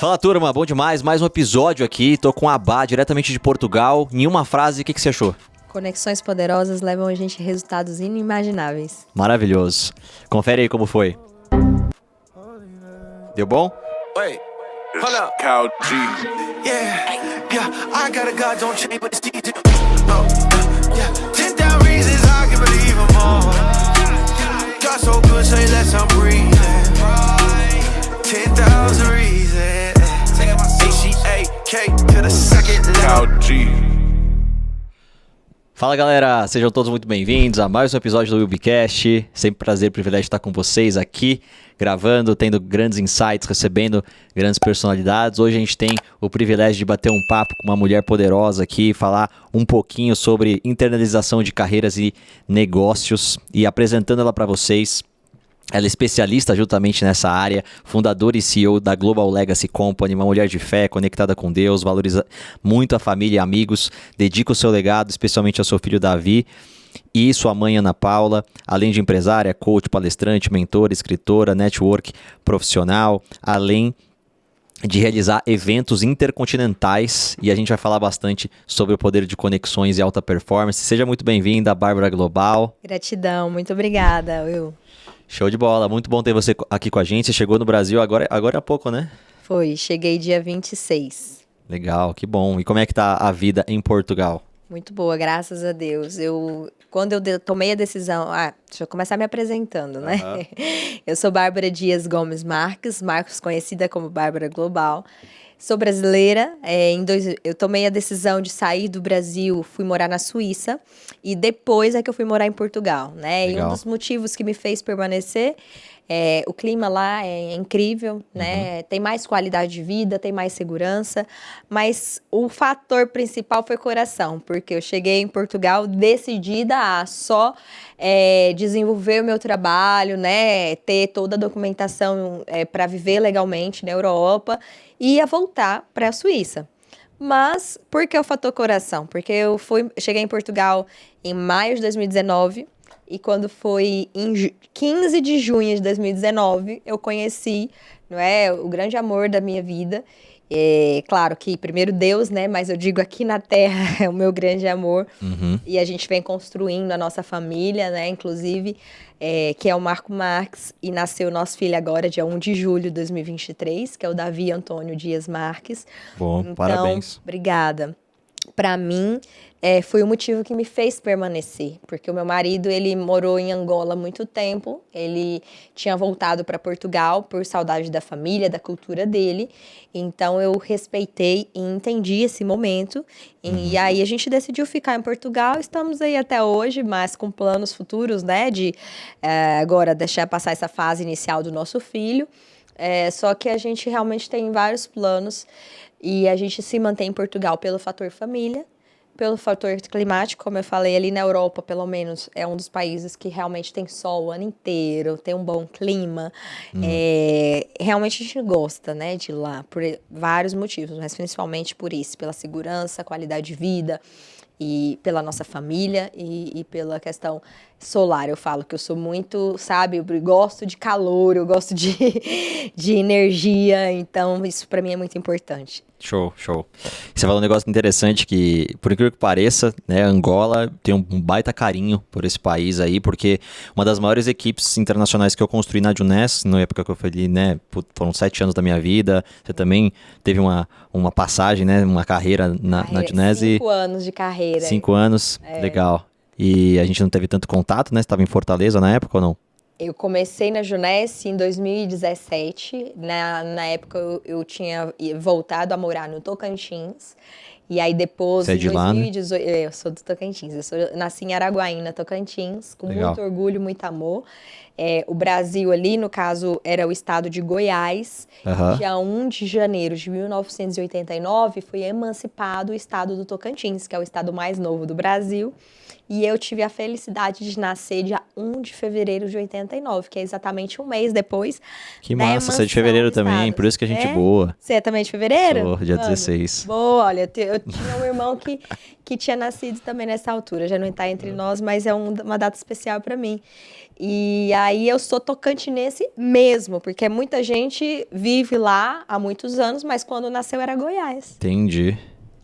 Fala, turma, bom demais, mais um episódio aqui, tô com a Abá, diretamente de Portugal. Em uma frase, o que você achou? Conexões poderosas levam a gente a resultados inimagináveis. Maravilhoso. Confere aí como foi. Deu bom? Wait, hold up. Cow G. Yeah, I got a God, don't change, but it's easy. Yeah, 10,000 reasons I can believe them all. God so good, say less, I'm breathing. 10,000 reasons. H-E-A-K to the second level. Cow G. Fala, galera, sejam todos muito bem-vindos a mais um episódio do Webcast. Sempre prazer e privilégio estar com vocês aqui, gravando, tendo grandes insights, recebendo grandes personalidades. Hoje a gente tem o privilégio de bater um papo com uma mulher poderosa aqui, falar um pouquinho sobre internalização de carreiras e negócios, e apresentando ela para vocês. Ela é especialista justamente nessa área, fundadora e CEO da Global Legacy Company, uma mulher de fé, conectada com Deus, valoriza muito a família e amigos, dedica o seu legado especialmente ao seu filho Davi e sua mãe Ana Paula, além de empresária, coach, palestrante, mentora, escritora, network profissional, além de realizar eventos intercontinentais, e a gente vai falar bastante sobre o poder de conexões e alta performance. Seja muito bem-vinda, Bárbara Global. Gratidão, muito obrigada, Will. Show de bola, muito bom ter você aqui com a gente. Você chegou no Brasil agora há pouco, né? Foi, cheguei dia 26. Legal, que bom. E como é que tá a vida em Portugal? Muito boa, graças a Deus. Quando eu tomei a decisão... deixa eu começar me apresentando, né? Eu sou Bárbara Dias Gomes Marques conhecida como Bárbara Global. Sou brasileira, eu tomei a decisão de sair do Brasil, fui morar na Suíça, e depois é que eu fui morar em Portugal, né? Legal. E um dos motivos que me fez permanecer, o clima lá é incrível, né? Tem mais qualidade de vida, tem mais segurança, mas o fator principal foi coração, porque eu cheguei em Portugal decidida a só desenvolver o meu trabalho, né? Ter toda a documentação para viver legalmente na Europa, e ia voltar para a Suíça. Mas por que o fator coração? Porque eu cheguei em Portugal em maio de 2019, e quando foi em 15 de junho de 2019, eu conheci, não é, o grande amor da minha vida. Claro que primeiro Deus, né? Mas eu digo aqui na Terra é o meu grande amor. E a gente vem construindo a nossa família, né? Inclusive, que é o Marco Marques, e nasceu nosso filho agora, dia 1 de julho de 2023, que é o Davi Antônio Dias Marques. Bom, então, parabéns. Obrigada. Para mim, foi o motivo que me fez permanecer, porque o meu marido, ele morou em Angola há muito tempo, ele tinha voltado para Portugal por saudade da família, da cultura dele, então eu respeitei e entendi esse momento, e aí a gente decidiu ficar em Portugal. Estamos aí até hoje, mas com planos futuros, né, de agora deixar passar essa fase inicial do nosso filho, só que a gente realmente tem vários planos, e a gente se mantém em Portugal pelo fator família, pelo fator climático, como eu falei, ali na Europa, pelo menos, é um dos países que realmente tem sol o ano inteiro, tem um bom clima. Realmente a gente gosta, né, de ir lá, por vários motivos, mas principalmente por isso, pela segurança, qualidade de vida, e pela nossa família, e pela questão solar. Eu falo que eu sou muito, sabe, eu gosto de calor, eu gosto de energia, então isso para mim é muito importante. Show. Você falou um negócio interessante que, por incrível que pareça, né, Angola tem um baita carinho por esse país aí, porque uma das maiores equipes internacionais que eu construí na Juness, na época que eu fui ali, né, foram 7 anos da minha vida. Você também teve uma passagem, né, uma carreira na Juness. 5 anos de carreira. 5 anos, legal. E a gente não teve tanto contato, né? Você estava em Fortaleza na época ou não? Eu comecei na Juness em 2017. Na época eu tinha voltado a morar no Tocantins. E aí depois, você é de em 2018, lá, né? Eu sou do Tocantins. Nasci em Araguaína, Tocantins, com Legal. muito orgulho, muito amor. O Brasil ali, no caso, era o estado de Goiás. Dia 1 de janeiro de 1989, foi emancipado o estado do Tocantins, que é o estado mais novo do Brasil. E eu tive a felicidade de nascer dia 1 de fevereiro de 89, que é exatamente um mês depois. Que massa, você é de fevereiro também, por isso que a gente boa. Você é também de fevereiro? Sou, dia 16. Boa, olha, Eu tinha um irmão que tinha nascido também nessa altura, já não está entre nós, mas é uma data especial para mim. E aí eu sou tocantinense mesmo, porque muita gente vive lá há muitos anos, mas quando nasceu era Goiás. Entendi.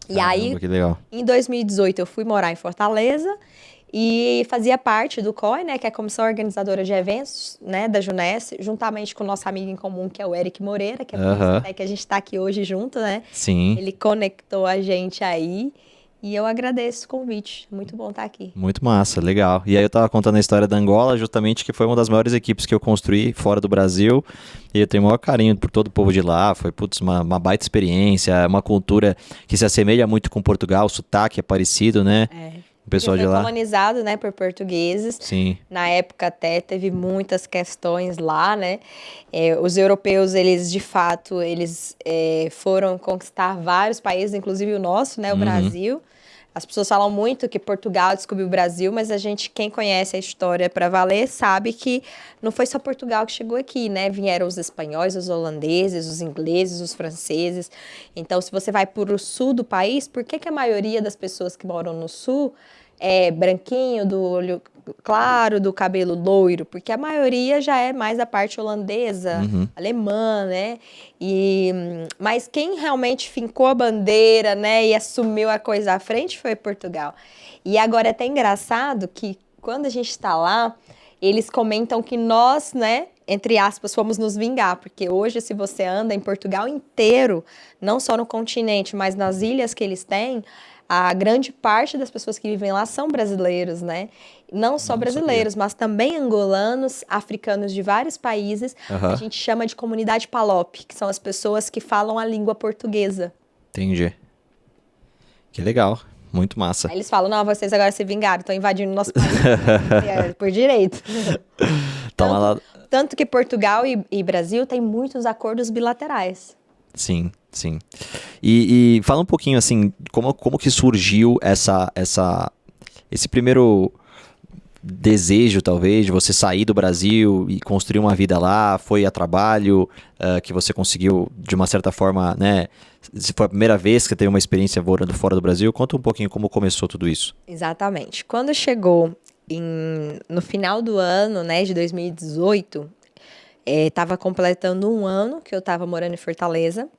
E aí, Que legal. em 2018, eu fui morar em Fortaleza e fazia parte do COI, né, que é a Comissão Organizadora de Eventos, né, da Junesc, juntamente com o nosso amigo em comum, que é o Eric Moreira, que é por isso até que a gente está aqui hoje junto, né? Sim. Ele conectou a gente aí e eu agradeço o convite. Muito bom estar aqui. Muito massa, legal. E aí eu tava contando a história da Angola, justamente que foi uma das maiores equipes que eu construí fora do Brasil. E eu tenho o maior carinho por todo o povo de lá. Foi, putz, uma baita experiência, uma cultura que se assemelha muito com Portugal, o sotaque é parecido, né? O pessoal de foi lá. colonizado, né, por portugueses. Sim. Na época até teve muitas questões lá, né? Os europeus, eles de fato, eles foram conquistar vários países, inclusive o nosso, né, o Brasil. As pessoas falam muito que Portugal descobriu o Brasil, mas quem conhece a história para valer, sabe que não foi só Portugal que chegou aqui, né? Vieram os espanhóis, os holandeses, os ingleses, os franceses. Então, se você vai para o sul do país, por que a maioria das pessoas que moram no sul é branquinho, do olho claro, do cabelo loiro? Porque a maioria já é mais da parte holandesa, alemã, né? Mas quem realmente fincou a bandeira, né, e assumiu a coisa à frente foi Portugal. E agora é até engraçado que quando a gente está lá, eles comentam que nós, né, entre aspas, fomos nos vingar, porque hoje se você anda em Portugal inteiro, não só no continente, mas nas ilhas que eles têm, a grande parte das pessoas que vivem lá são brasileiros, né? Não só brasileiros, mas também angolanos, africanos de vários países. A gente chama de comunidade Palop, que são as pessoas que falam a língua portuguesa. Entendi. Que legal. Muito massa. Aí eles falam, não, vocês agora se vingaram, estão invadindo o nosso país por direito. Tanto que Portugal e Brasil têm muitos acordos bilaterais. Sim, sim. E fala um pouquinho, assim, como que surgiu esse primeiro desejo, talvez, de você sair do Brasil e construir uma vida lá? Foi a trabalho que você conseguiu, de uma certa forma, né? Se foi a primeira vez que você teve uma experiência morando fora do Brasil, conta um pouquinho como começou tudo isso. Exatamente. Quando chegou no final do ano, né, de 2018, estava completando um ano que eu estava morando em Fortaleza,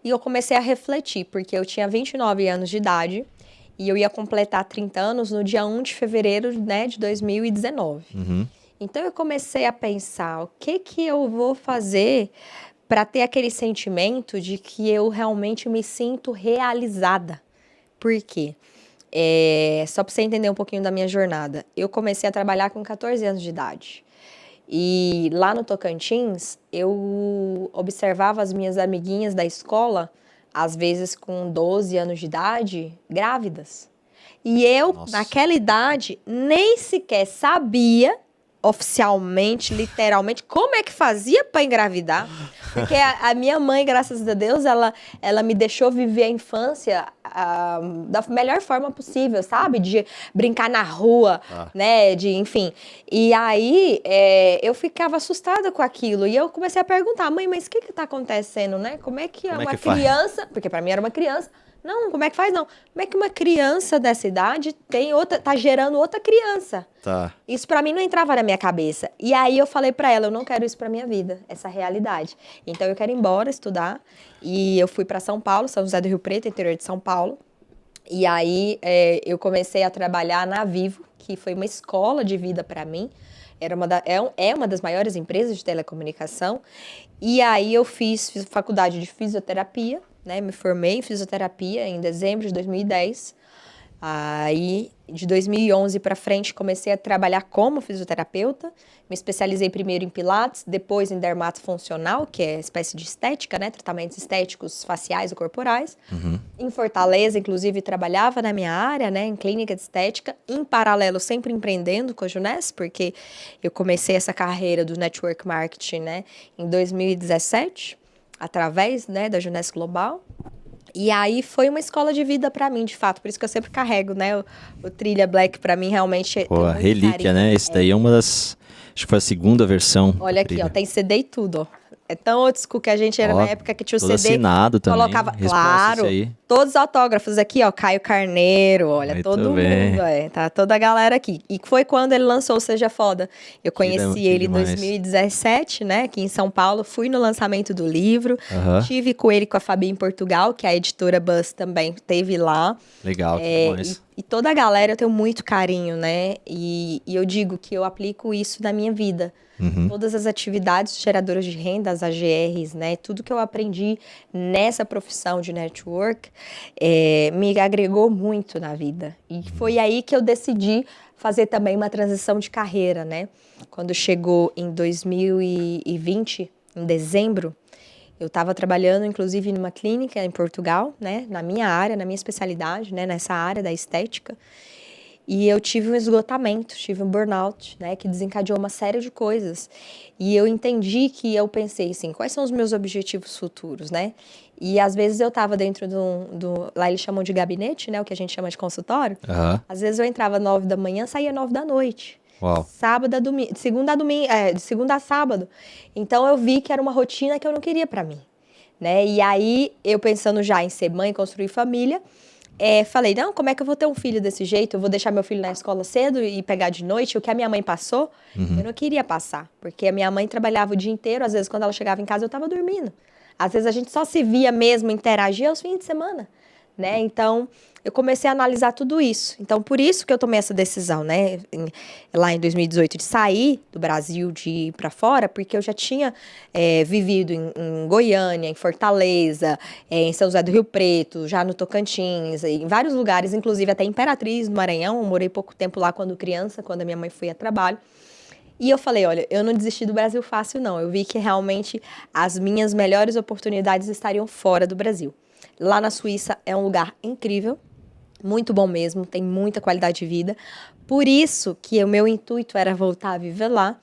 e eu comecei a refletir, porque eu tinha 29 anos de idade, e eu ia completar 30 anos no dia 1 de fevereiro, né, de 2019. Então eu comecei a pensar, o que eu vou fazer para ter aquele sentimento de que eu realmente me sinto realizada. Por quê? Só para você entender um pouquinho da minha jornada. Eu comecei a trabalhar com 14 anos de idade. E lá no Tocantins, eu observava as minhas amiguinhas da escola, às vezes com 12 anos de idade, grávidas. E eu, naquela idade, nem sequer sabia, oficialmente, literalmente, como é que fazia para engravidar. Porque a minha mãe, graças a Deus, ela me deixou viver a infância da melhor forma possível, sabe? De brincar na rua, né? Enfim. E aí, eu ficava assustada com aquilo. E eu comecei a perguntar, mãe, mas o que está acontecendo, né? Como é que uma criança... Porque para mim era uma criança... Não, como é que faz? Não. Como é que uma criança dessa idade tá gerando outra criança? Tá. Isso pra mim não entrava na minha cabeça. E aí eu falei pra ela, eu não quero isso pra minha vida, essa realidade. Então eu quero ir embora estudar. E eu fui pra São Paulo, São José do Rio Preto, interior de São Paulo. E aí eu comecei a trabalhar na Vivo, que foi uma escola de vida pra mim. É uma das maiores empresas de telecomunicação. E aí eu fiz faculdade de fisioterapia, né? Me formei em fisioterapia em dezembro de 2010. Aí, de 2011 para frente, comecei a trabalhar como fisioterapeuta. Me especializei primeiro em pilates, depois em dermatofuncional, que é espécie de estética, né? Tratamentos estéticos faciais e corporais. Em Fortaleza, inclusive, trabalhava na minha área, né? Em clínica de estética. Em paralelo, sempre empreendendo com a Junesc, porque eu comecei essa carreira do network marketing, né? Em 2017, através, né, da Junesc Global. E aí foi uma escola de vida pra mim, de fato. Por isso que eu sempre carrego, né? O Trilha Black pra mim realmente Pô, a relíquia, carinho, né? Esse daí é uma das... Acho que foi a segunda versão. Olha aqui, ó. Tem CD e tudo, ó. É tão old school que a gente era Ó, na época que tinha o todo CD. assinado também. Colocava, Responsa claro, isso aí. todos os autógrafos aqui, ó, Caio Carneiro, olha, Muito todo bem. mundo, tá toda a galera aqui. E foi quando ele lançou o Seja Foda. Eu conheci que ele em demais. 2017, né, aqui em São Paulo, fui no lançamento do livro, Aham. tive com ele com a Fabi em Portugal, que a editora Buzz também teve lá. Legal, que demais. E toda a galera eu tenho muito carinho, né? E eu digo que eu aplico isso na minha vida. Uhum. Todas as atividades geradoras de renda, as AGRs, né? Tudo que eu aprendi nessa profissão de network me agregou muito na vida. E foi aí que eu decidi fazer também uma transição de carreira, né? Quando chegou em 2020, em dezembro, eu estava trabalhando, inclusive, numa clínica em Portugal, né? Na minha área, na minha especialidade, né? Nessa área da estética. E eu tive um esgotamento, tive um burnout, né, que desencadeou uma série de coisas. E eu entendi que eu pensei assim, quais são os meus objetivos futuros, né? E às vezes eu estava dentro lá eles chamam de gabinete, né, o que a gente chama de consultório. Aham. Às vezes eu entrava 9 da manhã, saía 9 da noite. Uau. Sábado a domingo, de segunda a sábado. Então eu vi que era uma rotina que eu não queria para mim, né? E aí eu pensando já em ser mãe, construir família, falei, não, como é que eu vou ter um filho desse jeito? Eu vou deixar meu filho na escola cedo e pegar de noite? O que a minha mãe passou, eu não queria passar. Porque a minha mãe trabalhava o dia inteiro, às vezes quando ela chegava em casa eu estava dormindo. Às vezes a gente só se via mesmo, interagia aos fins de semana, né? Então, eu comecei a analisar tudo isso. Então, por isso que eu tomei essa decisão, né? Lá em 2018, de sair do Brasil, de ir para fora, porque eu já tinha vivido em Goiânia, em Fortaleza, em São José do Rio Preto, já no Tocantins, em vários lugares, inclusive até Imperatriz, no Maranhão. Eu morei pouco tempo lá quando criança, quando a minha mãe foi a trabalho. E eu falei, olha, eu não desisti do Brasil fácil, não. Eu vi que realmente as minhas melhores oportunidades estariam fora do Brasil. Lá na Suíça é um lugar incrível, muito bom mesmo, tem muita qualidade de vida. Por isso que o meu intuito era voltar a viver lá.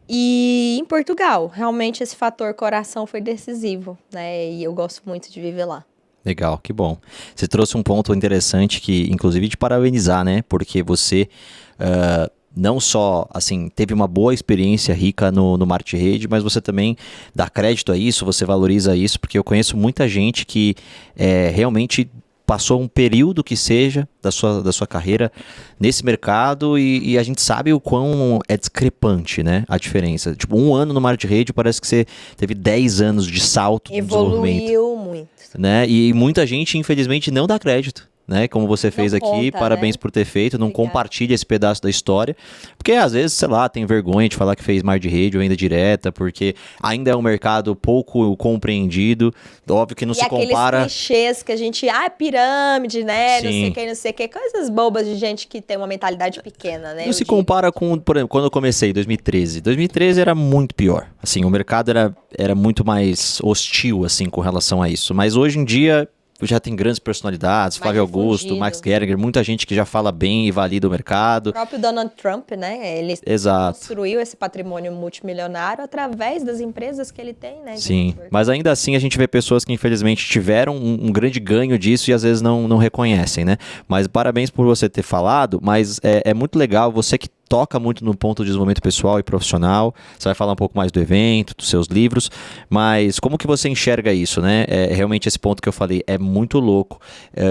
E em Portugal, realmente esse fator coração foi decisivo, né? E eu gosto muito de viver lá. Legal, que bom. Você trouxe um ponto interessante que, inclusive, te parabenizar, né? Porque você não só, assim, teve uma boa experiência rica no Marte Rede, mas você também dá crédito a isso, você valoriza isso, porque eu conheço muita gente que realmente passou um período que seja da sua carreira nesse mercado e a gente sabe o quão é discrepante, né, a diferença. Tipo, 1 ano no Marte Rede parece que você teve 10 anos de salto no desenvolvimento. Evoluiu muito. Né? E muita gente, infelizmente, não dá crédito. Né? Como você fez Não aqui, conta, parabéns né? por ter feito, não Obrigada. compartilha esse pedaço da história, porque às vezes, sei lá, tem vergonha de falar que fez mar de rede ou venda direta, porque ainda é um mercado pouco compreendido, óbvio que não E se aqueles compara... clichês que a gente, pirâmide, né? Não sei Sim. quem, não sei o que, coisas bobas de gente que tem uma mentalidade pequena, né? Não se compara com, por exemplo, quando eu comecei, 2013. 2013 era muito pior. Assim, o mercado era muito mais hostil, assim, com relação a isso. Mas hoje em dia já tem grandes personalidades, Mais Flávio Augusto, difundido. Max Geringer, muita gente que já fala bem e valida o mercado. O próprio Donald Trump, né? Ele Exato. construiu esse patrimônio multimilionário através das empresas que ele tem, né? de Sim, network. mas ainda assim a gente vê pessoas que infelizmente tiveram um grande ganho disso e às vezes não reconhecem, né? Mas parabéns por você ter falado, mas é muito legal, você que toca muito no ponto de desenvolvimento pessoal e profissional, você vai falar um pouco mais do evento, dos seus livros, mas como que você enxerga isso, né? Realmente esse ponto que eu falei é muito louco,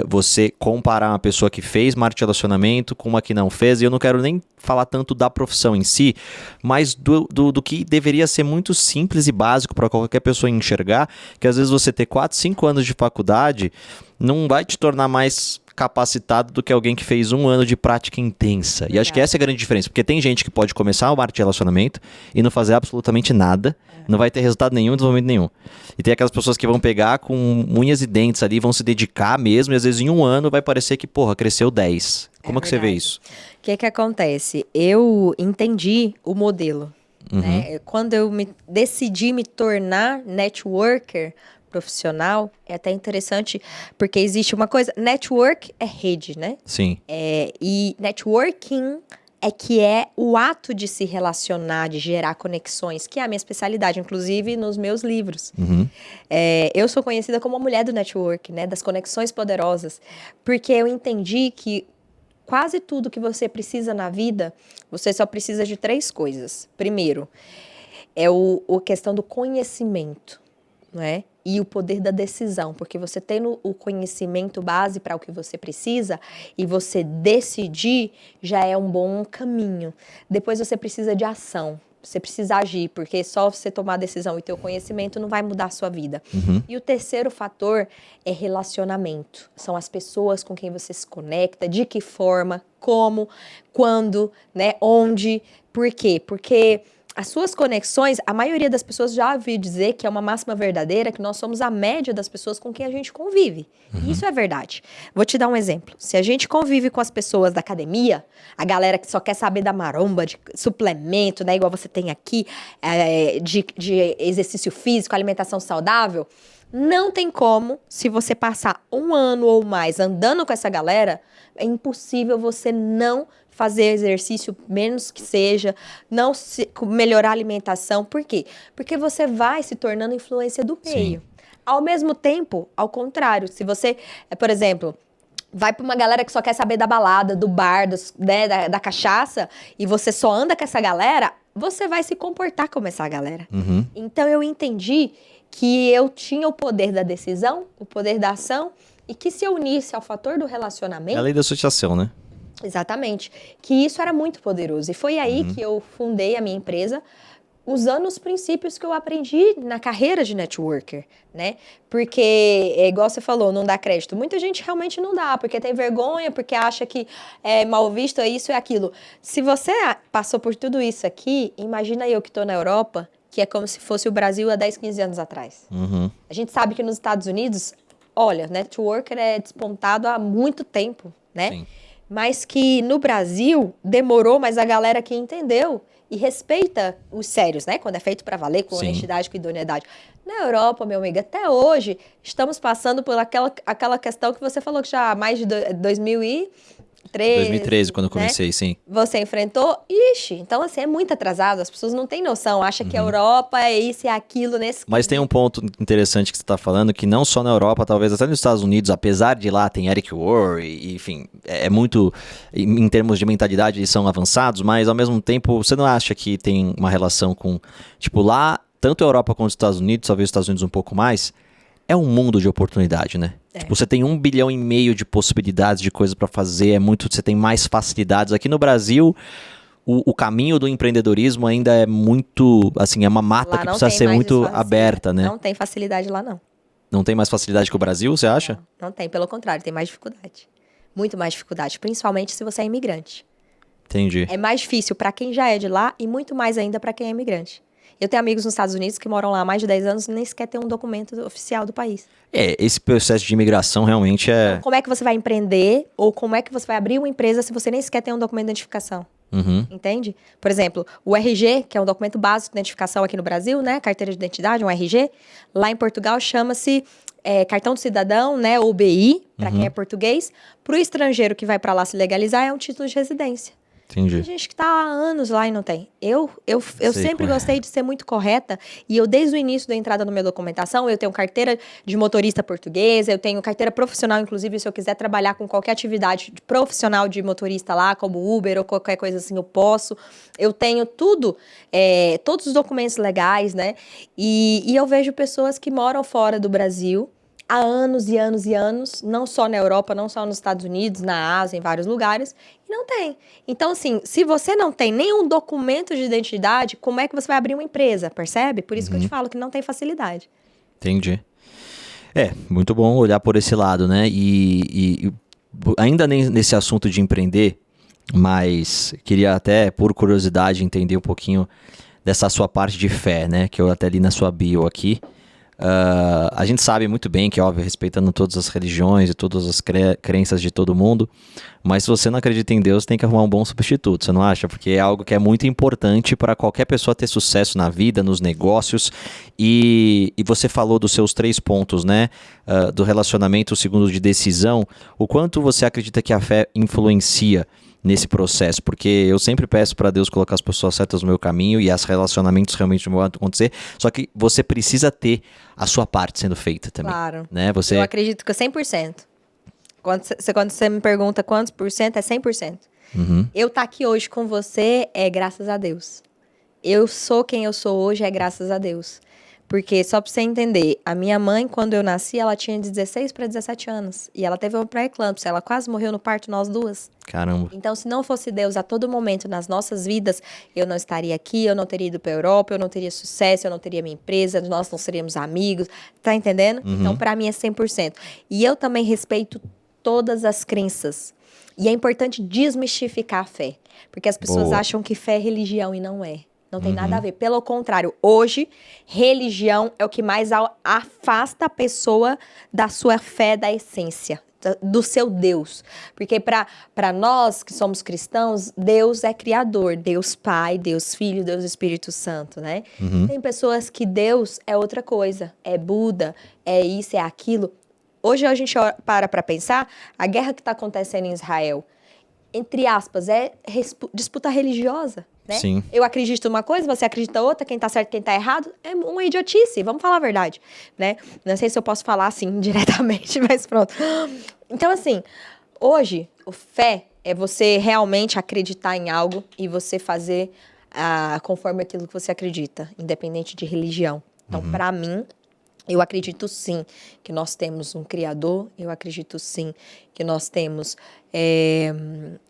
você comparar uma pessoa que fez marketing de relacionamento com uma que não fez, e eu não quero nem falar tanto da profissão em si, mas do que deveria ser muito simples e básico para qualquer pessoa enxergar, que às vezes você ter 4, 5 anos de faculdade não vai te tornar mais capacitado do que alguém que fez 1 ano de prática intensa. E acho que essa é a grande diferença, porque tem gente que pode começar o marketing de relacionamento e não fazer absolutamente nada, não vai ter resultado nenhum, desenvolvimento nenhum. E tem aquelas pessoas que vão pegar com unhas e dentes ali, vão se dedicar mesmo, e às vezes em 1 ano vai parecer que, cresceu 10. Como é que você vê verdade. isso? O que acontece? Eu entendi o modelo. Né? Quando eu decidi me tornar networker profissional, é até interessante, porque existe uma coisa, network é rede, né? Sim. E networking que é o ato de se relacionar, de gerar conexões, que é a minha especialidade, inclusive nos meus livros. Eu sou conhecida como a mulher do network, né? Das conexões poderosas, porque eu entendi que quase tudo que você precisa na vida, você só precisa de 3 coisas. Primeiro, é a questão do conhecimento, não é? E o poder da decisão, porque você tendo o conhecimento base para o que você precisa e você decidir, já é um bom caminho. Depois você precisa de ação, você precisa agir, porque só você tomar a decisão e ter o conhecimento não vai mudar a sua vida. E o terceiro fator é relacionamento. São as pessoas com quem você se conecta, de que forma, como, quando, né, onde, por quê? Porque as suas conexões, a maioria das pessoas já ouviu dizer que é uma máxima verdadeira, que nós somos a média das pessoas com quem a gente convive. E isso é verdade. Vou te dar um exemplo. Se a gente convive com as pessoas da academia, a galera que só quer saber da maromba, de suplemento, né, igual você tem aqui, de exercício físico, alimentação saudável, não tem como, se você passar 1 ano ou mais andando com essa galera, é impossível você não fazer exercício, menos que seja, melhorar a alimentação. Por quê? Porque você vai se tornando influência do meio. Sim. Ao mesmo tempo, ao contrário, se você, por exemplo, vai para uma galera que só quer saber da balada, do bar, né, da cachaça, e você só anda com essa galera, você vai se comportar como essa galera. Então eu entendi que eu tinha o poder da decisão, o poder da ação, e que se eu unisse ao fator do relacionamento... É a lei da associação, né? Exatamente. Que isso era muito poderoso. E foi aí que eu fundei a minha empresa, usando os princípios que eu aprendi na carreira de networker, né? Porque, é igual você falou, não dá crédito. Muita gente realmente não dá, porque tem vergonha, porque acha que é mal visto, é isso e aquilo. Se você passou por tudo isso aqui, imagina eu que estou na Europa, que é como se fosse o Brasil há 10, 15 anos atrás. A gente sabe que nos Estados Unidos, olha, networker é despontado há muito tempo, né? Sim. Mas que no Brasil demorou, mas a galera que entendeu e respeita os sérios, né? Quando é feito para valer, com honestidade, com idoneidade. Na Europa, meu amigo, até hoje, estamos passando por aquela questão que você falou que já há mais de 2013, quando eu comecei, né? Sim. Você enfrentou, então assim, é muito atrasado, as pessoas não têm noção, acham que a Europa é isso e aquilo nesse... Mas tem um ponto interessante que você está falando, que não só na Europa, talvez até nos Estados Unidos, apesar de lá tem Eric Worre, e, enfim, é muito, em termos de mentalidade, eles são avançados, mas ao mesmo tempo, você não acha que tem uma relação com, tipo, lá, tanto a Europa quanto os Estados Unidos, talvez os Estados Unidos um pouco mais, é um mundo de oportunidade, né? Tipo, você tem 1,5 bilhão de possibilidades de coisas para fazer, você tem mais facilidades. Aqui no Brasil, o caminho do empreendedorismo ainda é muito, assim, é uma mata que precisa ser muito aberta, né? Não tem facilidade lá, não. Não tem mais facilidade que o Brasil, você acha? Não tem, pelo contrário, tem mais dificuldade. Muito mais dificuldade, principalmente se você é imigrante. Entendi. É mais difícil para quem já é de lá e muito mais ainda para quem é imigrante. Eu tenho amigos nos Estados Unidos que moram lá há mais de 10 anos e nem sequer tem um documento oficial do país. Esse processo de imigração realmente é... Então, como é que você vai empreender ou como é que você vai abrir uma empresa se você nem sequer tem um documento de identificação? Entende? Por exemplo, o RG, que é um documento básico de identificação aqui no Brasil, né? Carteira de identidade, um RG. Lá em Portugal chama-se cartão do cidadão, né? Ou BI, para quem é português. Para o estrangeiro que vai para lá se legalizar, é um título de residência. Entendi. Tem gente que está há anos lá e não tem. Eu sempre gostei de ser muito correta e eu, desde o início da entrada na minha documentação, eu tenho carteira de motorista portuguesa, eu tenho carteira profissional, inclusive, se eu quiser trabalhar com qualquer atividade profissional de motorista lá, como Uber ou qualquer coisa assim, eu posso. Eu tenho tudo, todos os documentos legais, né? E eu vejo pessoas que moram fora do Brasil há anos e anos e anos, não só na Europa, não só nos Estados Unidos, na Ásia, em vários lugares, e não tem. Então, assim, se você não tem nenhum documento de identidade, como é que você vai abrir uma empresa, percebe? Por isso que eu te falo que não tem facilidade. Entendi. Muito bom olhar por esse lado, né? E ainda nesse assunto de empreender, mas queria até, por curiosidade, entender um pouquinho dessa sua parte de fé, né? Que eu até li na sua bio aqui. A gente sabe muito bem que, óbvio, respeitando todas as religiões e todas as crenças de todo mundo, mas se você não acredita em Deus, tem que arrumar um bom substituto, você não acha? Porque é algo que é muito importante para qualquer pessoa ter sucesso na vida, nos negócios, e você falou dos seus 3 pontos, né? Do relacionamento, o segundo de decisão. O quanto você acredita que a fé influencia nesse processo, porque eu sempre peço para Deus colocar as pessoas certas no meu caminho e os relacionamentos realmente vão acontecer, só que você precisa ter a sua parte sendo feita também. Claro. Né? Eu acredito que é 100%. Quando você me pergunta quantos por cento, é 100%. Eu estar aqui hoje com você é graças a Deus. eu sou quem eu sou hoje é graças a Deus. Porque, só pra você entender, a minha mãe, quando eu nasci, ela tinha 16 para 17 anos. E ela teve uma pré-eclâmpsia, ela quase morreu no parto, nós duas. Caramba. Então, se não fosse Deus a todo momento nas nossas vidas, eu não estaria aqui, eu não teria ido pra Europa, eu não teria sucesso, eu não teria minha empresa, nós não seríamos amigos, tá entendendo? Então, pra mim é 100%. E eu também respeito todas as crenças. E é importante desmistificar a fé. Porque as pessoas Boa. acham que fé é religião e não é. Não tem nada a ver. Pelo contrário, hoje, religião é o que mais afasta a pessoa da sua fé, da essência, do seu Deus. Porque para nós que somos cristãos, Deus é criador. Deus Pai, Deus Filho, Deus Espírito Santo, né? Tem pessoas que Deus é outra coisa. É Buda, é isso, é aquilo. Hoje a gente para pensar, a guerra que está acontecendo em Israel, entre aspas, é disputa religiosa. Né? Sim. Eu acredito uma coisa, você acredita outra, quem tá certo, quem tá errado, é uma idiotice, vamos falar a verdade, né? Não sei se eu posso falar assim diretamente, mas pronto. Então, assim, hoje, o fé é você realmente acreditar em algo e você fazer conforme aquilo que você acredita, independente de religião. Então, pra mim, eu acredito sim que nós temos um Criador, eu acredito sim que nós temos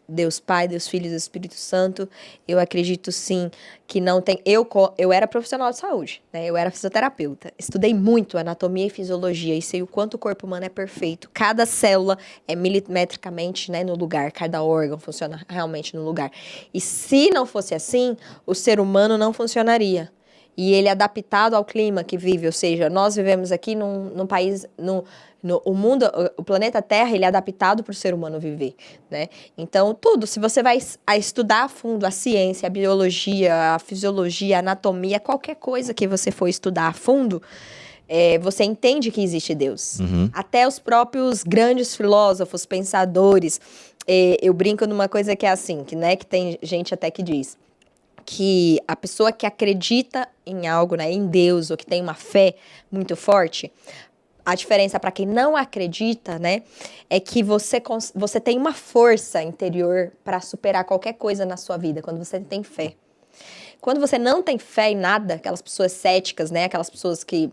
Deus Pai, Deus Filho e Deus Espírito Santo. Eu acredito sim que não tem... Eu era profissional de saúde, né? Eu era fisioterapeuta. Estudei muito anatomia e fisiologia e sei o quanto o corpo humano é perfeito. Cada célula é milimetricamente, né, no lugar, cada órgão funciona realmente no lugar. E se não fosse assim, o ser humano não funcionaria. E ele é adaptado ao clima que vive, ou seja, nós vivemos aqui num país, o mundo, o planeta Terra, ele é adaptado para o ser humano viver, né? Então, tudo, se você vai estudar a fundo a ciência, a biologia, a fisiologia, a anatomia, qualquer coisa que você for estudar a fundo, você entende que existe Deus. Até os próprios grandes filósofos, pensadores, eu brinco numa coisa que é assim, que tem gente até que diz que a pessoa que acredita em algo, né, em Deus, ou que tem uma fé muito forte, a diferença para quem não acredita, né, é que você tem uma força interior para superar qualquer coisa na sua vida, quando você tem fé. Quando você não tem fé em nada, aquelas pessoas céticas, né, aquelas pessoas que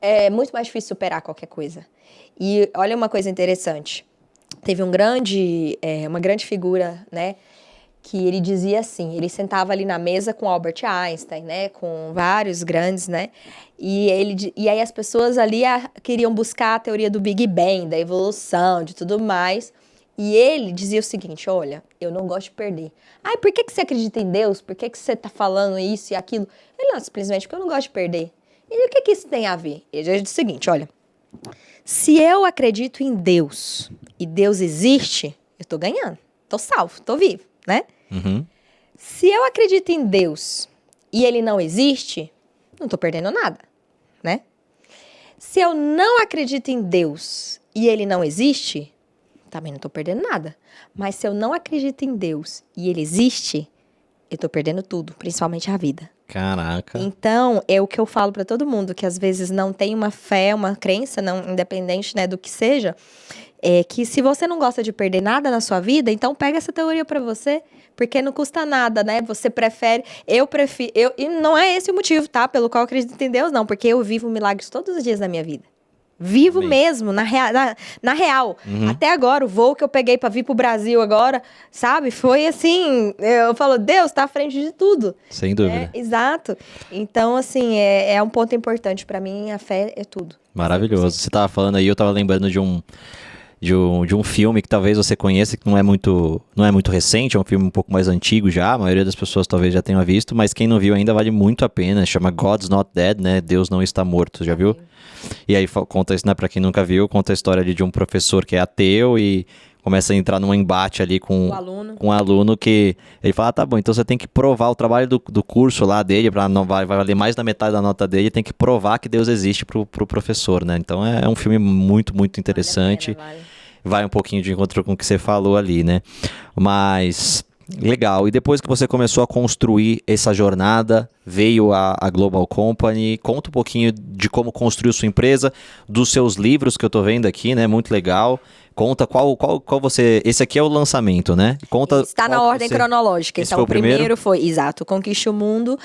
é muito mais difícil superar qualquer coisa. E olha uma coisa interessante, teve uma grande figura, né, que ele dizia assim, ele sentava ali na mesa com Albert Einstein, né, com vários grandes, né, e aí as pessoas ali queriam buscar a teoria do Big Bang, da evolução, de tudo mais, e ele dizia o seguinte, olha, eu não gosto de perder. Ai, por que você acredita em Deus? Por que você tá falando isso e aquilo? Ele, não, simplesmente porque eu não gosto de perder. E o que isso tem a ver? Ele disse o seguinte, olha, se eu acredito em Deus e Deus existe, eu tô ganhando, tô salvo, tô vivo. Né? Se eu acredito em Deus e ele não existe, não estou perdendo nada, né? Se eu não acredito em Deus e ele não existe, também não estou perdendo nada. Mas se eu não acredito em Deus e ele existe, eu estou perdendo tudo, principalmente a vida. Caraca. Então, é o que eu falo para todo mundo, que às vezes não tem uma fé, uma crença, não, independente, né, do que seja, que se você não gosta de perder nada na sua vida, então pega essa teoria para você, porque não custa nada, né? Você prefere, e não é esse o motivo, tá? Pelo qual eu acredito em Deus, não, porque eu vivo milagres todos os dias da minha vida. Vivo Amém. Mesmo, na real. Até agora, o voo que eu peguei pra vir pro Brasil agora, sabe? Foi assim, eu falo, Deus tá à frente de tudo. Sem dúvida. Exato. Então, assim, é um ponto importante pra mim, a fé é tudo. Maravilhoso. Você tava falando aí, eu tava lembrando de um filme que talvez você conheça, que não é muito recente, é um filme um pouco mais antigo já, a maioria das pessoas talvez já tenha visto, mas quem não viu ainda vale muito a pena, chama God's Not Dead, né? Deus não está morto, já viu? E aí conta isso, né, pra quem nunca viu, conta a história ali de um professor que é ateu e começa a entrar num embate ali com um aluno que ele fala, tá bom, então você tem que provar o trabalho do curso lá dele, não vai valer mais da metade da nota dele, tem que provar que Deus existe pro professor, né? Então é um filme muito, muito interessante. Vale. Vai um pouquinho de encontro com o que você falou ali, né? Mas Legal. E depois que você começou a construir essa jornada, veio a Global Company. Conta um pouquinho de como construiu sua empresa, dos seus livros que eu tô vendo aqui, né? Muito legal. Conta qual você... Esse aqui é o lançamento, né? Conta. Está na ordem cronológica. Esse Então, foi o o primeiro? primeiro foi, exato, Conquiste o Mundo.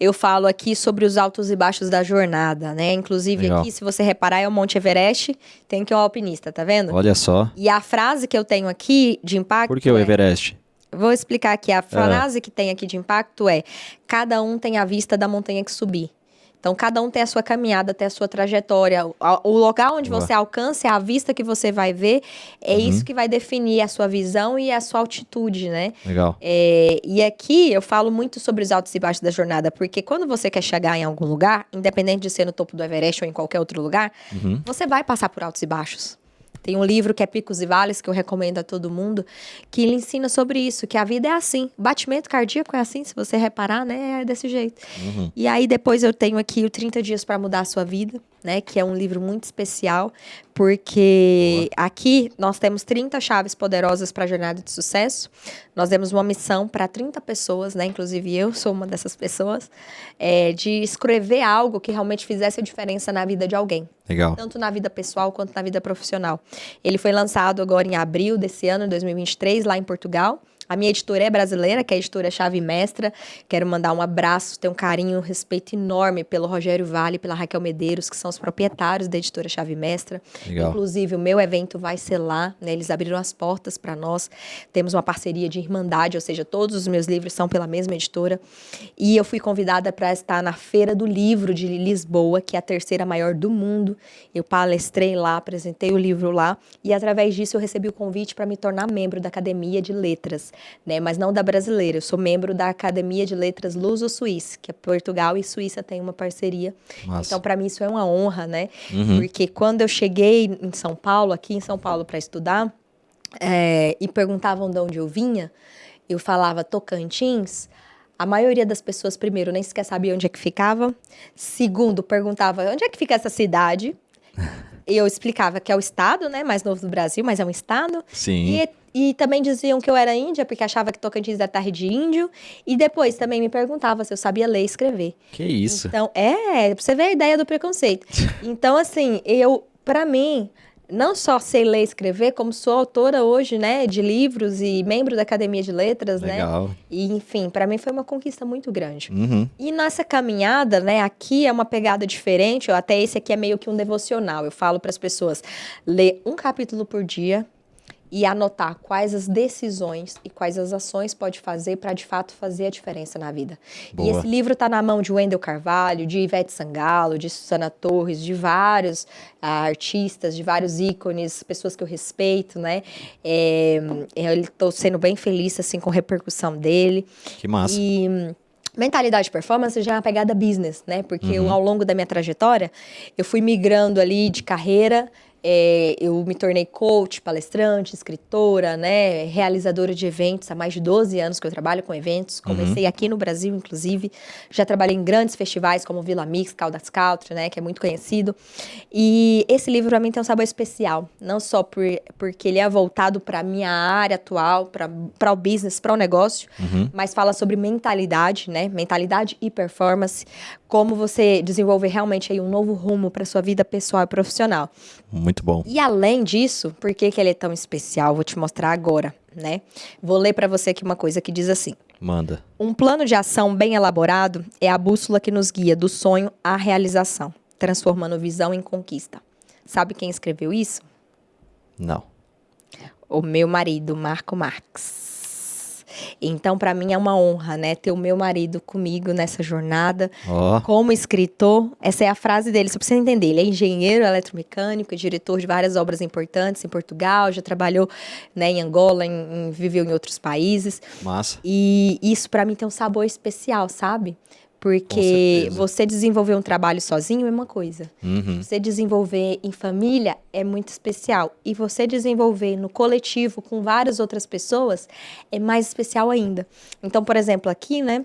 Eu falo aqui sobre os altos e baixos da jornada, né? Inclusive, Legal. aqui, se você reparar, é o Monte Everest, tem que o alpinista, tá vendo? Olha só. E a frase que eu tenho aqui de impacto Por que o Everest? Vou explicar aqui. A frase que tem aqui de impacto é: cada um tem a vista da montanha que subir. Então, cada um tem a sua caminhada, tem a sua trajetória. O local onde Boa. você alcança, é a vista que você vai ver, é isso que vai definir a sua visão e a sua altitude, né? Legal. E aqui eu falo muito sobre os altos e baixos da jornada, porque quando você quer chegar em algum lugar, independente de ser no topo do Everest ou em qualquer outro lugar, você vai passar por altos e baixos. Tem um livro que é Picos e Vales, que eu recomendo a todo mundo, que ele ensina sobre isso, que a vida é assim. Batimento cardíaco é assim, se você reparar, né? É desse jeito. E aí depois eu tenho aqui o 30 Dias para Mudar a Sua Vida, né? Que é um livro muito especial, porque aqui nós temos 30 chaves poderosas para a jornada de sucesso. Nós demos uma missão para 30 pessoas, né? Inclusive eu sou uma dessas pessoas, de escrever algo que realmente fizesse a diferença na vida de alguém. Legal. Tanto na vida pessoal quanto na vida profissional. Ele foi lançado agora em abril desse ano, 2023, lá em Portugal. A minha editora é brasileira, que é a editora Chave Mestra. Quero mandar um abraço, ter um carinho, um respeito enorme pelo Rogério Vale e pela Raquel Medeiros, que são os proprietários da editora Chave Mestra. Legal. Inclusive, o meu evento vai ser lá, né? Eles abriram as portas para nós. Temos uma parceria de irmandade, ou seja, todos os meus livros são pela mesma editora. E eu fui convidada para estar na Feira do Livro de Lisboa, que é a terceira maior do mundo. Eu palestrei lá, apresentei o livro lá. E através disso eu recebi o convite para me tornar membro da Academia de Letras, né? Mas não da brasileira. Eu sou membro da Academia de Letras Luso-Suíça, que é Portugal e Suíça tem uma parceria. Massa. Então, para mim, isso é uma honra, né? Porque quando eu cheguei em São Paulo, aqui em São Paulo, para estudar, e perguntavam de onde eu vinha, eu falava Tocantins. A maioria das pessoas, primeiro, nem sequer sabia onde é que ficava. Segundo, perguntava onde é que fica essa cidade. E eu explicava que é o estado, né, mais novo do Brasil, mas é um estado. Sim. E também diziam que eu era índia, porque achava que Tocantins era terra de índio. E depois também me perguntava se eu sabia ler e escrever. Que isso? Então, pra você ver a ideia do preconceito. Então, assim, pra mim, não só sei ler e escrever, como sou autora hoje, né, de livros e membro da Academia de Letras, Legal. né? E, enfim, pra mim foi uma conquista muito grande. E nessa caminhada, né, aqui é uma pegada diferente, até esse aqui é meio que um devocional. Eu falo para as pessoas, ler um capítulo por dia e anotar quais as decisões e quais as ações pode fazer para, de fato, fazer a diferença na vida. Boa. E esse livro está na mão de Wendel Carvalho, de Ivete Sangalo, de Susana Torres, de vários artistas, de vários ícones, pessoas que eu respeito, né? Eu estou sendo bem feliz, assim, com a repercussão dele. Que massa. E mentalidade de performance já é uma pegada business, né? Porque eu, ao longo da minha trajetória, eu fui migrando ali de carreira. Eu me tornei coach, palestrante, escritora, né, realizadora de eventos. Há mais de 12 anos que eu trabalho com eventos. Comecei aqui no Brasil, inclusive. Já trabalhei em grandes festivais como Vila Mix, Caldas Country, né, que é muito conhecido. E esse livro, para mim, tem um sabor especial. Não só porque ele é voltado para a minha área atual, para o business, para o negócio, mas fala sobre mentalidade, né, mentalidade e performance. Como você desenvolver realmente aí um novo rumo para sua vida pessoal e profissional. Muito bom. E além disso, por que ele é tão especial? Vou te mostrar agora, né? Vou ler para você aqui uma coisa que diz assim: Manda. um plano de ação bem elaborado é a bússola que nos guia do sonho à realização, transformando visão em conquista. Sabe quem escreveu isso? Não. O meu marido, Marco Marques. Então, para mim é uma honra, né, ter o meu marido comigo nessa jornada. Como escritor. Essa é a frase dele, só pra você entender. Ele é engenheiro eletromecânico, diretor de várias obras importantes em Portugal, já trabalhou, né, em Angola, viveu em outros países. Massa. E isso para mim tem um sabor especial, sabe? Porque você desenvolver um trabalho sozinho é uma coisa. Você desenvolver em família é muito especial. E você desenvolver no coletivo com várias outras pessoas é mais especial ainda. Então, por exemplo, aqui, né?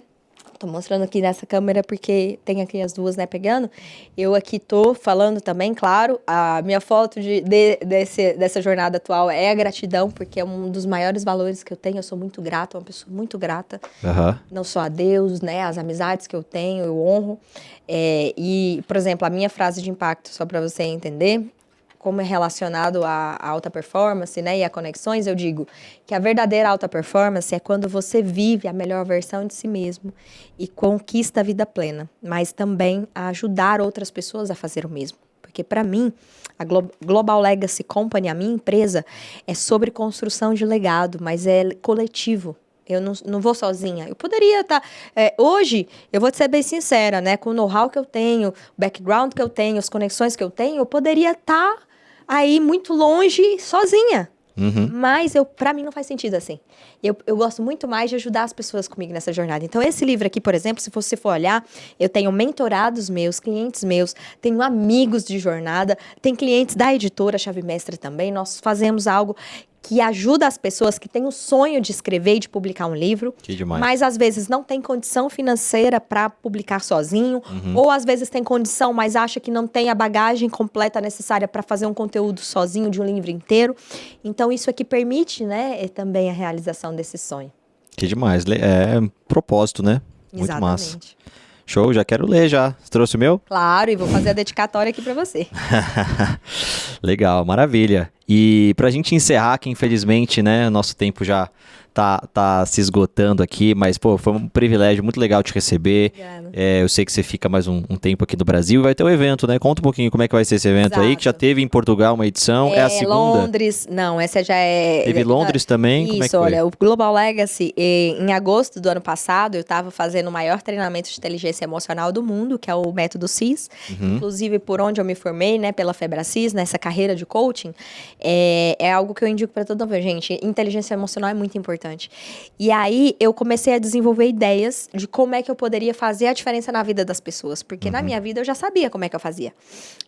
Tô mostrando aqui nessa câmera porque tem aqui as duas, né, pegando. Eu aqui tô falando também, claro, a minha foto dessa jornada atual é a gratidão, porque é um dos maiores valores que eu tenho. Eu sou muito grata, uma pessoa muito grata. Não só a Deus, né, as amizades que eu tenho, eu honro. E, por exemplo, a minha frase de impacto, só para você entender como é relacionado à alta performance, né, e a conexões, eu digo que a verdadeira alta performance é quando você vive a melhor versão de si mesmo e conquista a vida plena, mas também a ajudar outras pessoas a fazer o mesmo. Porque, para mim, a Global Legacy Company, a minha empresa, é sobre construção de legado, mas é coletivo. Eu não vou sozinha. Eu poderia estar... hoje, eu vou te ser bem sincera, né? Com o know-how que eu tenho, o background que eu tenho, as conexões que eu tenho, eu poderia estar aí muito longe, sozinha. Mas, para mim, não faz sentido assim. Eu gosto muito mais de ajudar as pessoas comigo nessa jornada. Então, esse livro aqui, por exemplo, se você for olhar, eu tenho mentorados meus, clientes meus, tenho amigos de jornada, tem clientes da editora Chave Mestra também. Nós fazemos algo que ajuda as pessoas que têm o sonho de escrever e de publicar um livro, Que demais. mas às vezes não tem condição financeira para publicar sozinho, ou às vezes tem condição, mas acha que não tem a bagagem completa necessária para fazer um conteúdo sozinho de um livro inteiro. Então isso aqui permite, né, também a realização desse sonho. Que demais. É propósito, né? Muito Exatamente. massa. Show, já quero ler já. Você trouxe o meu? Claro, e vou fazer a dedicatória aqui para você. Legal, maravilha. E pra gente encerrar, que infelizmente, né, nosso tempo já tá se esgotando aqui, mas, pô, foi um privilégio muito legal te receber. Obrigada. Eu sei que você fica mais um tempo aqui no Brasil e vai ter um evento, né? Conta um pouquinho como é que vai ser esse evento aí, que já teve em Portugal uma edição, é a segunda. Londres, não, essa já é... Teve Londres também, Isso, como é que foi? olha, o Global Legacy, em agosto do ano passado, eu estava fazendo o maior treinamento de inteligência emocional do mundo, que é o método CIS, inclusive por onde eu me formei, né, pela Febracis, nessa carreira de coaching, é algo que eu indico para todo mundo, gente, inteligência emocional é muito importante. E aí, eu comecei a desenvolver ideias de como é que eu poderia fazer a diferença na vida das pessoas, porque na minha vida eu já sabia como é que eu fazia.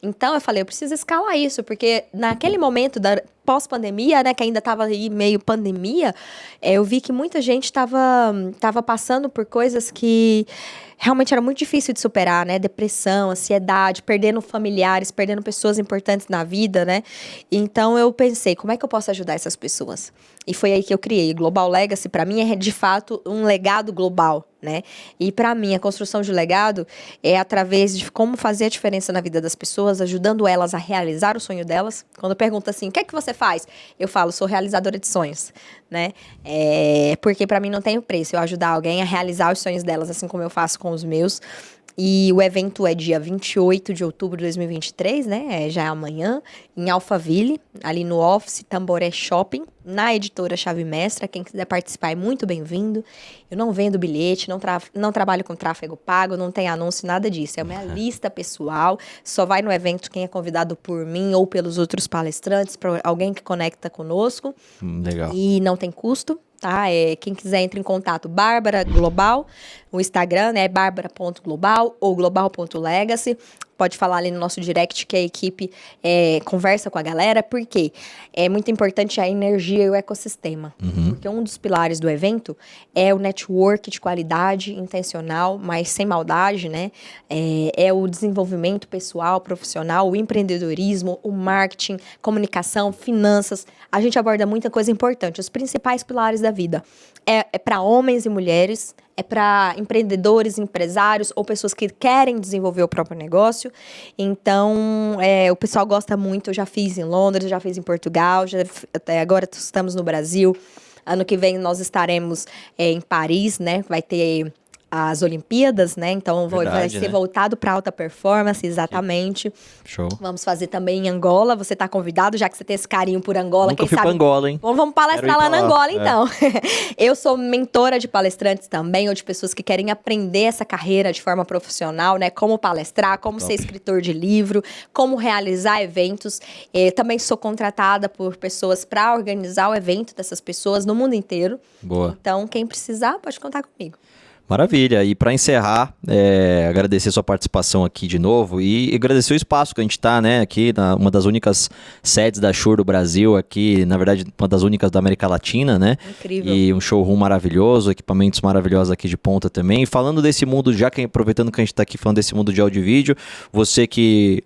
Então, eu falei, eu preciso escalar isso, porque naquele momento da pós-pandemia, né, que ainda estava aí meio pandemia, eu vi que muita gente estava passando por coisas que realmente era muito difícil de superar, né? Depressão, ansiedade, perdendo familiares, perdendo pessoas importantes na vida, né? Então eu pensei, como é que eu posso ajudar essas pessoas? E foi aí que eu criei. Global Legacy, para mim, é de fato um legado global, né? E para mim, a construção de legado é através de como fazer a diferença na vida das pessoas, ajudando elas a realizar o sonho delas. Quando pergunta assim, o que é que você faz? Eu falo, sou realizadora de sonhos, né? Porque para mim não tem preço eu ajudar alguém a realizar os sonhos delas, assim como eu faço com os meus. E o evento é dia 28 de outubro de 2023, né? Já é amanhã, em Alphaville, ali no Office Tamboré Shopping, na editora Chave Mestra. Quem quiser participar é muito bem-vindo. Eu não vendo bilhete, não trabalho com tráfego pago, não tem anúncio, nada disso. É uma lista pessoal, só vai no evento quem é convidado por mim ou pelos outros palestrantes, para alguém que conecta conosco. Legal. E não tem custo. Tá? Quem quiser entre em contato, Bárbara Global, o Instagram, né, barbara.global ou global.legacy. Pode falar ali no nosso direct que a equipe conversa com a galera, porque é muito importante a energia e o ecossistema. Porque um dos pilares do evento é o network de qualidade, intencional, mas sem maldade, né? É o desenvolvimento pessoal, profissional, o empreendedorismo, o marketing, comunicação, finanças. A gente aborda muita coisa importante, os principais pilares da vida. É para homens e mulheres, é para empreendedores, empresários ou pessoas que querem desenvolver o próprio negócio. Então, o pessoal gosta muito. Eu já fiz em Londres, já fiz em Portugal, agora estamos no Brasil. Ano que vem nós estaremos em Paris, né? Vai ter as Olimpíadas, né? Então vai ser voltado para alta performance, exatamente. Show. Vamos fazer também em Angola. Você está convidado, já que você tem esse carinho por Angola. Nunca fui para Angola, hein? Vamos palestrar lá na Angola, então. Eu sou mentora de palestrantes também, ou de pessoas que querem aprender essa carreira de forma profissional, né? Como palestrar, como ser escritor de livro, como realizar eventos. Também sou contratada por pessoas para organizar o evento dessas pessoas no mundo inteiro. Boa. Então, quem precisar, pode contar comigo. Maravilha. E para encerrar, agradecer sua participação aqui de novo e agradecer o espaço que a gente está, né, aqui na uma das únicas sedes da Shure do Brasil, aqui, na verdade, uma das únicas da América Latina, né? Incrível. E um showroom maravilhoso, equipamentos maravilhosos aqui de ponta também. E falando desse mundo, aproveitando que a gente está aqui falando desse mundo de áudio e vídeo, você que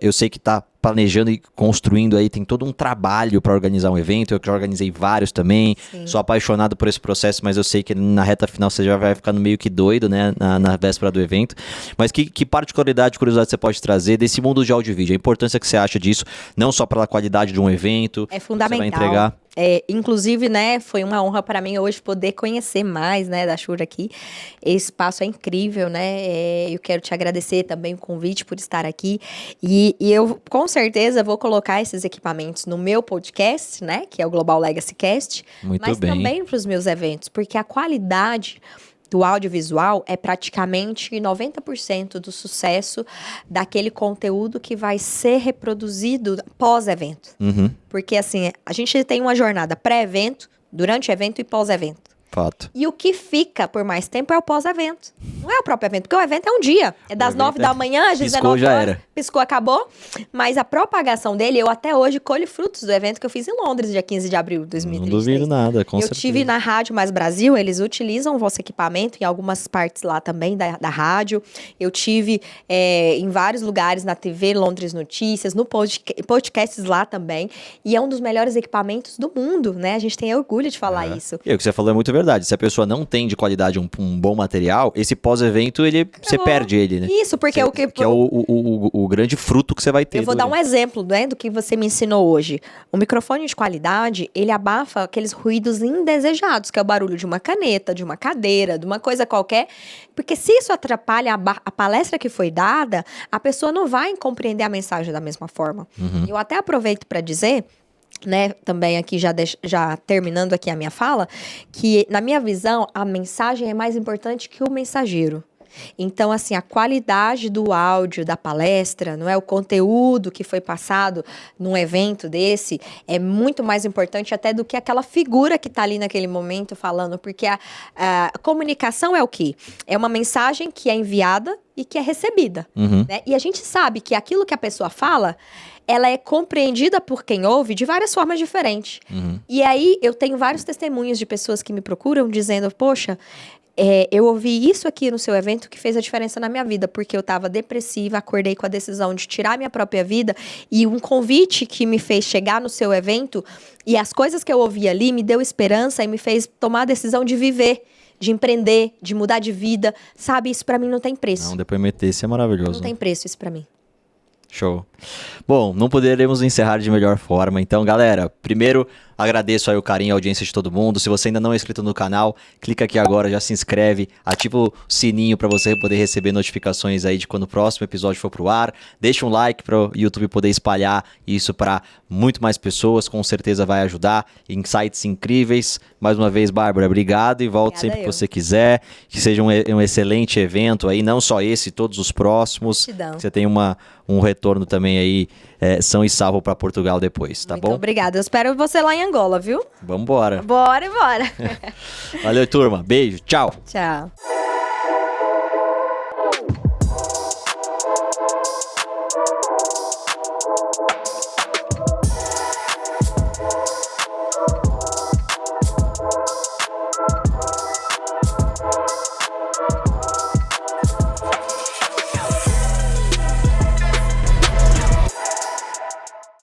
eu sei que está planejando e construindo aí, tem todo um trabalho para organizar um evento, eu que já organizei vários também, sou apaixonado por esse processo, mas eu sei que na reta final você já vai ficando meio que doido, né, na véspera do evento, mas que particularidade, curiosidade você pode trazer desse mundo de áudio e vídeo, a importância que você acha disso, não só pela qualidade de um evento, É fundamental. que você vai entregar. Inclusive, né, foi uma honra para mim hoje poder conhecer mais, né, da Shure aqui. Esse espaço é incrível, né? Eu quero te agradecer também o convite por estar aqui. E eu, com certeza, vou colocar esses equipamentos no meu podcast, né, que é o Global Legacy Cast. Muito mas bem. também para os meus eventos, porque a qualidade do audiovisual é praticamente 90% do sucesso daquele conteúdo que vai ser reproduzido pós-evento. Uhum, Porque, assim, a gente tem uma jornada pré-evento, durante o evento e pós-evento. fato. E o que fica por mais tempo é o pós-evento. Não é o próprio evento, porque o evento é um dia. É das evento 9 da manhã às piscou, 19 já horas. era. Piscou, acabou. Mas a propagação dele, eu até hoje colho frutos do evento que eu fiz em Londres, dia 15 de abril de 2023. Não duvido nada, com Eu certeza. tive na Rádio Mais Brasil, eles utilizam o vosso equipamento em algumas partes lá também da rádio. Eu tive em vários lugares na TV, Londres Notícias, no podcasts lá também. E é um dos melhores equipamentos do mundo, né? A gente tem orgulho de falar isso. E o que você falou é muito verdade. Se a pessoa não tem de qualidade um bom material, esse pós-evento, você perde ele, né? Isso, porque o que... Que é o grande fruto que você vai ter. Eu vou do dar um evento. exemplo, né, do que você me ensinou hoje. O microfone de qualidade, ele abafa aqueles ruídos indesejados, que é o barulho de uma caneta, de uma cadeira, de uma coisa qualquer. Porque se isso atrapalha a palestra que foi dada, a pessoa não vai compreender a mensagem da mesma forma. Eu até aproveito para dizer, né, também aqui já terminando aqui a minha fala, que na minha visão a mensagem é mais importante que o mensageiro. Então, assim, a qualidade do áudio da palestra, não é, o conteúdo que foi passado num evento desse, é muito mais importante até do que aquela figura que está ali naquele momento falando, porque a comunicação é o quê? É uma mensagem que é enviada e que é recebida, né? E a gente sabe que aquilo que a pessoa fala, ela é compreendida por quem ouve de várias formas diferentes. E aí, eu tenho vários testemunhos de pessoas que me procuram dizendo, poxa, eu ouvi isso aqui no seu evento que fez a diferença na minha vida, porque eu estava depressiva, acordei com a decisão de tirar minha própria vida, e um convite que me fez chegar no seu evento, e as coisas que eu ouvi ali me deu esperança e me fez tomar a decisão de viver, de empreender, de mudar de vida, sabe? Isso pra mim não tem preço. Não, um depoimento desse é maravilhoso. Não tem preço isso pra mim. Show. Bom, não poderemos encerrar de melhor forma. Então, galera, primeiro agradeço aí o carinho e a audiência de todo mundo. Se você ainda não é inscrito no canal, clica aqui agora, já se inscreve, ativa o sininho para você poder receber notificações aí de quando o próximo episódio for pro ar. Deixa um like para o YouTube poder espalhar isso para muito mais pessoas, com certeza vai ajudar. Insights incríveis. Mais uma vez, Bárbara, obrigado e volte Obrigada sempre que eu. você quiser. Que seja um excelente evento aí, não só esse, todos os próximos. Gratidão. Que você tenha um retorno também aí, são e salvo para Portugal depois, tá Muito bom? obrigada. Eu espero você lá em Angola, viu? Vambora. Bora. Valeu, turma. Beijo. Tchau. Tchau.